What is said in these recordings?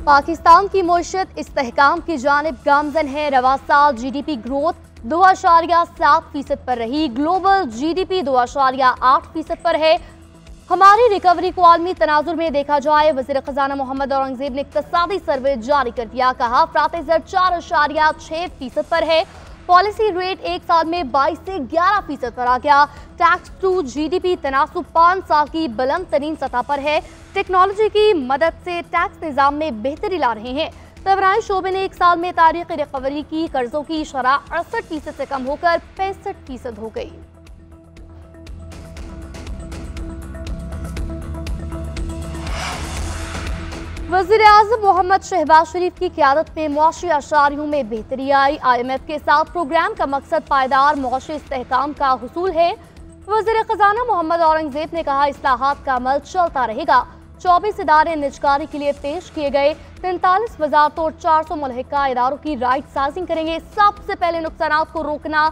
पाकिस्तान की मईशत इस्तेहकाम की जानिब गामजन है। रवा साल GDP ग्रोथ 2.7% पर रही। ग्लोबल GDP 2.8% पर है। हमारी रिकवरी को आलमी तनाजुर में देखा जाए, वज़ीर खजाना मोहम्मद औरंगजेब ने इक्तसादी सर्वे जारी कर दिया। कहा अफरात ज़र 4.6% पर है। पॉलिसी रेट एक साल में 22 से 11% पर आ गया। टैक्स टू GDP तनासुब 5 साल की बुलंद तरीन सतह पर है। टेक्नोलॉजी की मदद से टैक्स निज़ाम में बेहतरी ला रहे हैं। तबराई शोबे ने एक साल में तारीखी रिकवरी की। कर्जों की शरह 68% से कम होकर 65% हो गई। वज़ीर आज़म मोहम्मद शहबाज शरीफ की क़यादत में मुआशी अशारियों में बेहतरी आई। IMF के साथ प्रोग्राम का मकसद पायदार मुआशी इस्तेहकाम का हुसूल है। वज़ीर खजाना मोहम्मद औरंगजेब ने कहा इस्लाहात का अमल चलता रहेगा। 24 इदारे निजकारी के लिए पेश किए गए। 43 वजारतों और 400 मुल्हिका इदारों की राइट साइजिंग करेंगे। सबसे पहले नुकसानात को रोकना,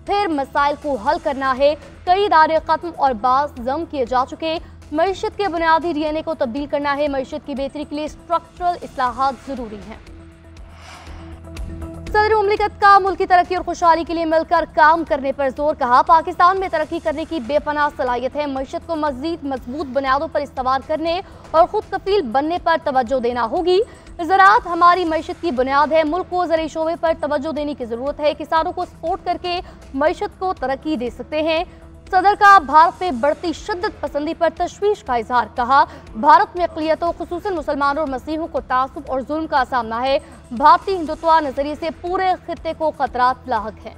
फिर मसाइल को हल करना है। कई इदारे खत्म और बाज़ जम किए जा चुके। मईशत के बुनियादी DNA को तब्दील करना है। मईशत की बेहतरी के लिए स्ट्रक्चरल इस्लाहात जरूरी हैं। सदर मुमलिकत का मुल्की तरक्की और खुशहाली के लिए मिलकर काम करने पर जोर। कहा पाकिस्तान में तरक्की करने की बेपनाह सलाहियत है। मईशत को मजीद मजबूत बुनियादों पर इस्तवार करने और खुद कफील बनने पर तवज्जो देना होगी। ज़राअत हमारी मईशत की बुनियाद है। मुल्क को ज़रूरी शोबे पर तवज्जो देने की जरूरत है। किसानों को सपोर्ट करके मईशत को तरक्की दे सकते हैं। सदर का भारत में बढ़ती शिद्दत पसंदी पर तशवीश का इजहार। कहा भारत में अक़लियतों खुसूसन मुसलमानों और मसीहों को तासुब और जुल्म का सामना है। भारतीय हिंदुत्व नजरिए से पूरे खित्ते को खतरात लाहक हैं।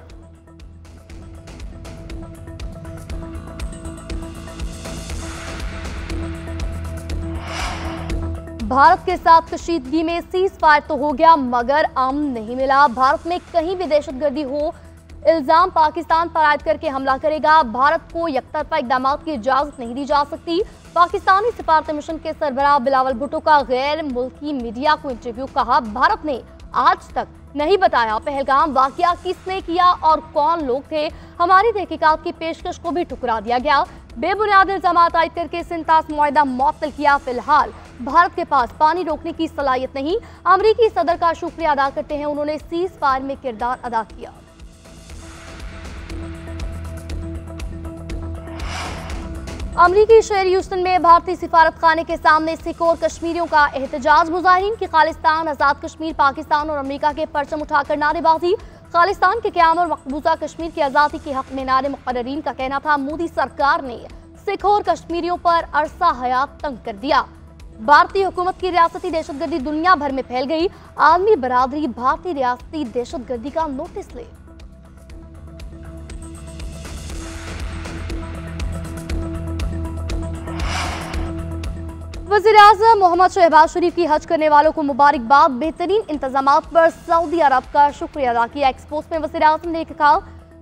भारत के साथ कशीदगी में सीज फायर तो हो गया मगर अमन नहीं मिला। भारत में कहीं भी दहशतगर्दी हो, इल्जाम पाकिस्तान पर आयद करके हमला करेगा। भारत को यकतरफा इक़दाम की इजाजत नहीं दी जा सकती। पाकिस्तानी सिफारती मिशन के सरबराह बिलावल भुट्टो का गैर मुल्की मीडिया को इंटरव्यू। कहा भारत ने आज तक नहीं बताया पहलगाम वाकया किसने किया और कौन लोग थे। हमारी तहकीकात की पेशकश को भी ठुकरा दिया गया। बेबुनियाद इल्जाम आयद करके सिंतास मुआहिदा मुअत्तल किया। फिलहाल भारत के पास पानी रोकने की सलाहियत नहीं। अमरीकी सदर का शुक्रिया अदा करते हैं, उन्होंने सीज फायर में किरदार अदा किया। अमरीकी शहर ह्यूस्टन में भारतीय सिफारत खाने के सामने सिख और कश्मीरियों का एहतजाज। मुजाहिरीन की खालिस्तान, आज़ाद कश्मीर, पाकिस्तान और अमरीका के परचम उठाकर नारेबाजी। खालिस्तान के क़याम और मकबूजा कश्मीर की आज़ादी के हक में नारे। मुक़र्ररीन का कहना था मोदी सरकार ने सिख और कश्मीरियों पर अरसा हयात तंग कर दिया। भारतीय हुकूमत की रियासती दहशतगर्दी दुनिया भर में फैल गई। आलमी बरादरी भारतीय रियासती दहशतगर्दी का नोटिस ले। वज़ीर आज़म मोहम्मद शहबाज शरीफ की हज करने वालों को मुबारकबाद। बेहतरीन इंतजामात पर सऊदी अरब का शुक्रिया अदा किया। एक्सपोज में वज़ीर आज़म ने कहा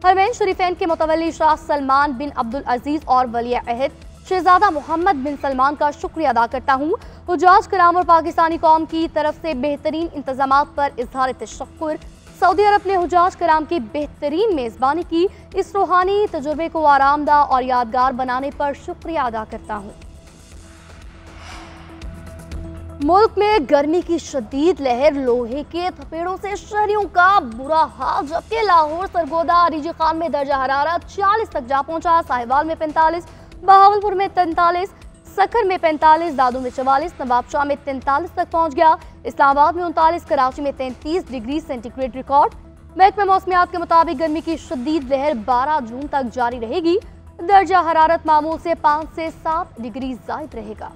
हरमैन शरीफैन के मुतवल्ली शाह सलमान बिन अब्दुल अजीज और वली अहद शहजादा मोहम्मद बिन सलमान का शुक्रिया अदा करता हूँ। हुज्जाज कराम और पाकिस्तानी कौम की तरफ से बेहतरीन इंतजामात पर इजहार तशक्कुर। सऊदी अरब ने हुज्जाज कराम की बेहतरीन मेज़बानी की। इस रूहानी तजुर्बे को आरामदा और यादगार बनाने पर शुक्रिया अदा करता हूँ। मुल्क में गर्मी की शदीद लहर, लोहे के थपेड़ों से शहरियों का बुरा हाल। जबकि लाहौर, सरगोदा, रिजी खान में दर्जा हरारत 40 तक जा पहुंचा। साहिवाल में 45, बहावलपुर में 43, सखर में 45, दादू में 44, नवाबशाह में 43 तक पहुंच गया। इस्लामाबाद में 39, कराची में 33 डिग्री सेंटीग्रेड रिकॉर्ड। महकमा मौसमियात के मुताबिक गर्मी की शदीद लहर 12 जून तक जारी रहेगी। दर्जा हरारत मामूल से 5 से 7 डिग्री ज़ायद रहेगा।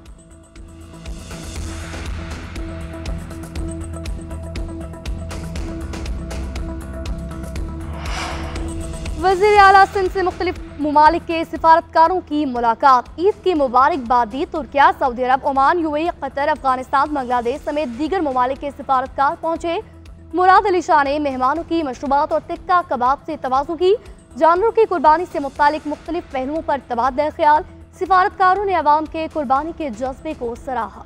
वज़ीर आला सिंध से मुख्तलिफ मुमालिक के सिफारतकारों की मुलाकात। ईद की मुबारकबाद दी। Turkiye, Saudi Arab, Oman, UAE, Qatar, Afghanistan, Bangladesh समेत दीगर मुमालिक के सिफारतकार पहुंचे। मुराद अली शाह ने मेहमानों की मशरूबात और टिक्का कबाब से तवाज़ु की। जानवरों की कुर्बानी से मुतालिक मुख्तलिफ पहलुओं पर तबादला ख्याल। सिफारतकारों ने अवाम के कुर्बानी के जज्बे को सराहा।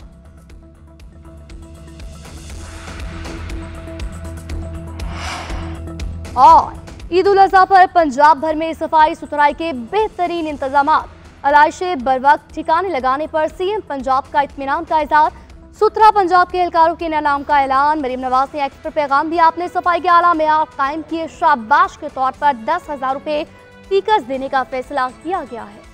और ईद उल अज़हा पर पंजाब भर में सफाई सुथराई के बेहतरीन इंतजाम। अलाइशे बर वक्त ठिकाने लगाने पर CM पंजाब का इत्मीनान का इज़हार। सुथरा पंजाब के एहलकारों के इनाम का ऐलान। मरीम नवाज ने एक्स पर पैगाम दिया। आपने सफाई के आला मेयार कायम किए, शाबाश के तौर पर 10,000 रुपए स्पीकर्स देने का फैसला किया गया है।